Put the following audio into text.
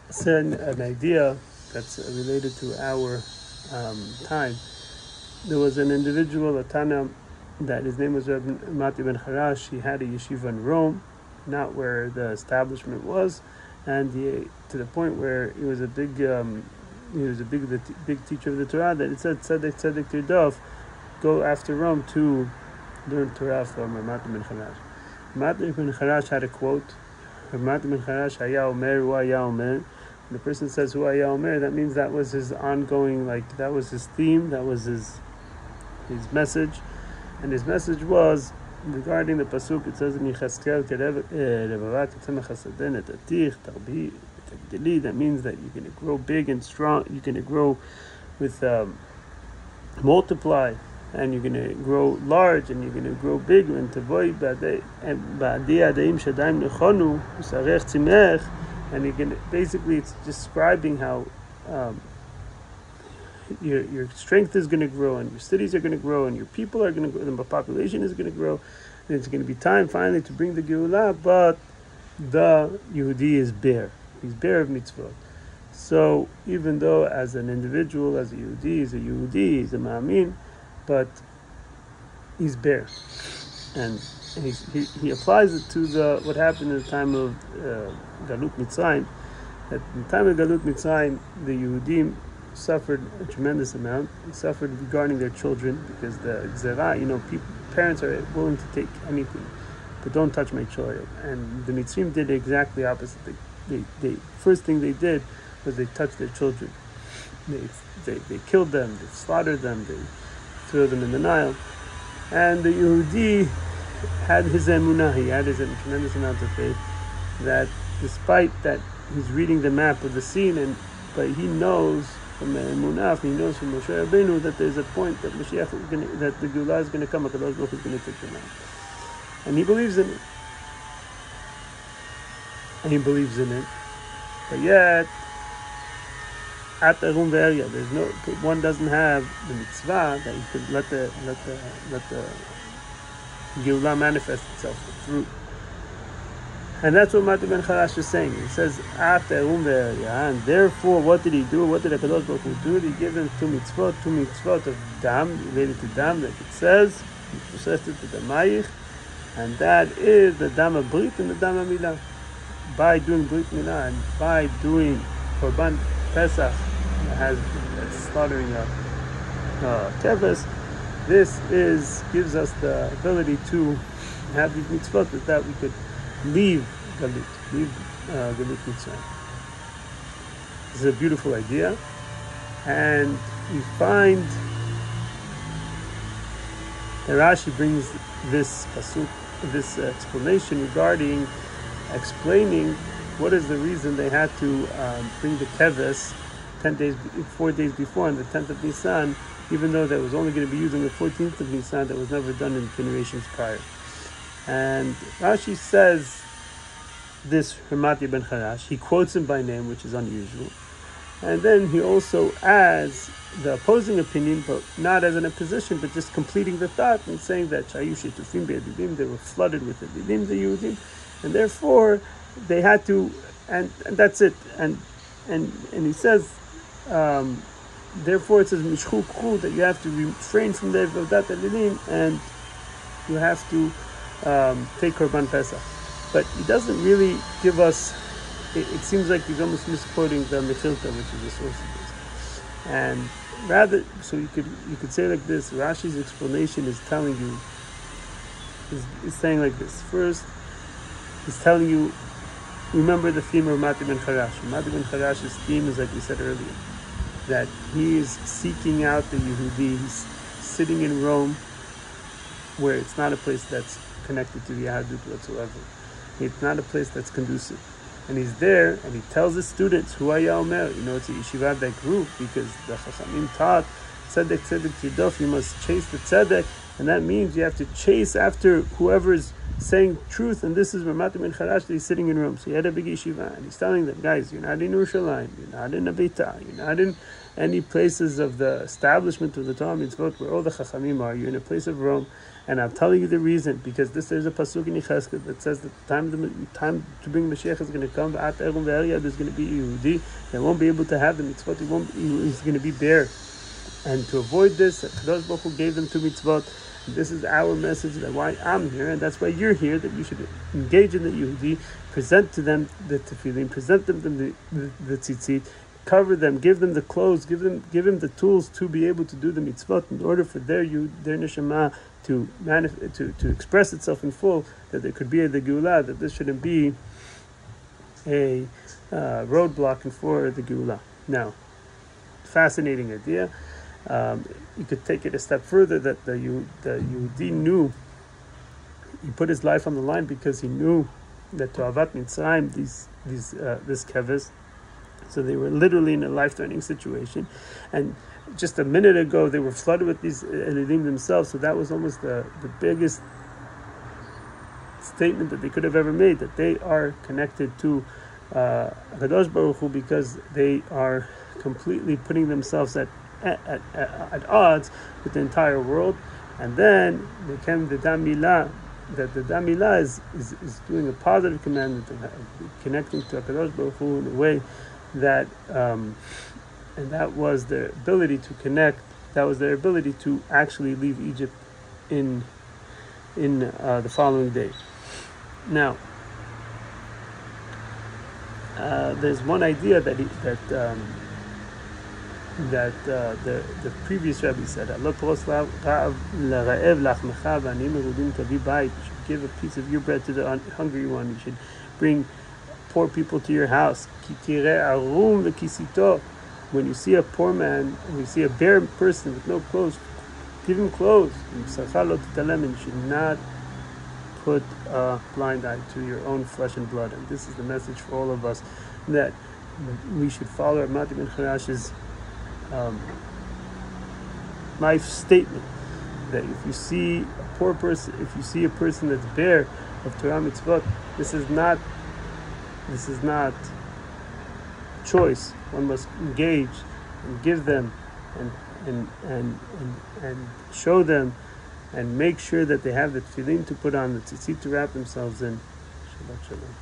said an idea that's related to our time. There was an individual, a Tana, that his name was Matya ben Charash. He had a yeshiva in Rome, not where the establishment was, and to the point where he was a big teacher of the Torah. That it said tzedek tirdof, go after Rome to learn Torah from Matya ben Charash. Matya ben Charash had a quote. Matya ben Charash haya omer hu haya omer. The person says hu haya omer. That means that was his ongoing, that was his theme. That was his message. And his message was regarding the pasuk. It says in Yechazkel, that means that you're going to grow big and strong. You're going to grow with multiply, and you're going to grow large, and you're going to grow big. And you're going to, basically, it's describing how your strength is going to grow, and your cities are going to grow, and your people are going to grow, and the population is going to grow, and it's going to be time finally to bring the Geulah, but the Yehudi is bare. He's bare of mitzvot. So even though as an individual, as a Yehudi, he's a Ma'amin, but he's bare. And he applies it to what happened in the time of Galut Mitzrayim. At the time of Galut Mitzrayim, the Yehudim suffered a tremendous amount. They suffered regarding their children, because the Zerah, parents are willing to take anything, but don't touch my children. And the Mitzrim did exactly the opposite. They first thing they did was they touched their children. They killed them, they slaughtered them, they threw them in the Nile. And the Yehudi had his emunah, he had his tremendous amount of faith, that despite that he's reading the map of the scene, but he knows from the emunah, he knows from Moshe Rabbeinu that there's a point that Mashiach that the Geulah is going to come, HaKadosh Baruch Hu is going to take them out. And he believes in it. But yet, at the Rum area, one doesn't have the mitzvah that you could let the Geulah manifest itself through. And that's what Matya ben Charash is saying. He says, at the Rum area, and therefore, what did he do? What did HaKadosh Baruch Hu do? He gave them two mitzvot of dam, related to dam, like it says, processed it to the mayich, and that is the dam of brit and the dam of milah. By doing brit milah and by doing korban pesach, that's slaughtering a keves, this gives us the ability to have these mitzvot, that we could leave Galut Mitzrayim. This is a beautiful idea, and we find that Rashi brings this pasuk, this explanation regarding explaining what is the reason they had to bring the keves 4 days before, on the 10th of Nisan, even though that was only going to be used on the 14th of Nisan. That was never done in generations prior. And Rashi says this from Matya ben Charash. He quotes him by name, which is unusual. And then he also adds the opposing opinion, but not as an opposition, but just completing the thought and saying that Shayu Shetufim Be'edidim, they were flooded with Edidim, the Yehudim, and therefore they had to, and that's it. And he says, therefore it says Mishchu Kru, that you have to refrain from the Avodat Edidim, and you have to take Korban Pesach. But he doesn't really give us, it seems like he's almost misquoting the Mechilta, which is the source of this. And rather, so you could say like this, Rashi's explanation is telling you, is saying like this. First, he's telling you, remember the theme of Matya ben Charash. Matya ben Charash's theme is, like we said earlier, that he is seeking out the Yehudi. He's sitting in Rome, where it's not a place that's connected to the Yahadut whatsoever. It's not a place that's conducive. And he's there, and he tells his students, Hu haya omer, it's a yeshiva that group, because the Chachamim taught, tzedek tirdof, you must chase the tzedek, and that means you have to chase after whoever is saying truth, and this is Matya ben Charash, he's sitting in Rome. So he had a big yeshiva, and he's telling them, guys, you're not in Yerushalayim, you're not in Abita, you're not in any places of the establishment of the Torah mitzvot where all the Chachamim are. You're in a place of Rome, And I'll tell you the reason, because there's a pasuk in Yechezkel that says that the time to bring Mashiach is going to come. There's going to be Yehudi that won't be able to have the mitzvot. He's going to be bare. And to avoid this, Kadosh Baruch Hu gave them 2 mitzvot. And this is our message, that why I'm here, and that's why you're here, that you should engage in the Yehudi, present to them the tefillin, present them the tzitzit, cover them, give them the clothes, give them the tools to be able to do the mitzvot in order for their neshama to express itself in full, that there could be the Geulah, that this shouldn't be a roadblock for the Geulah. Now, fascinating idea. You could take it a step further, that the Yehudi knew, he put his life on the line because he knew that Yitziat MItzariam, this keves, so they were literally in a life-threatening situation, and just a minute ago they were flooded with these elidim themselves. So that was almost the biggest statement that they could have ever made, that they are connected to Kadosh Baruch Hu, because they are completely putting themselves at odds with the entire world. And then they came the Damilah, that the Damilah is doing a positive commandment of connecting to Kadosh Baruch Hu in a way that and that was their ability to connect. That was their ability to actually leave Egypt in the following day. Now, there's one idea that the previous Rebbe said, you should give a piece of your bread to the hungry one. You should bring poor people to your house. When you see a poor man, when you see a bare person with no clothes, give him clothes. And you should not put a blind eye to your own flesh and blood. And this is the message for all of us, that we should follow Matya ben Charash's life statement, that if you see a poor person, if you see a person that's bare of Torah mitzvot, this is not choice. One must engage and give them and show them and make sure that they have the tefillin to put on, the tzitzit to wrap themselves in. Shabbat shalom.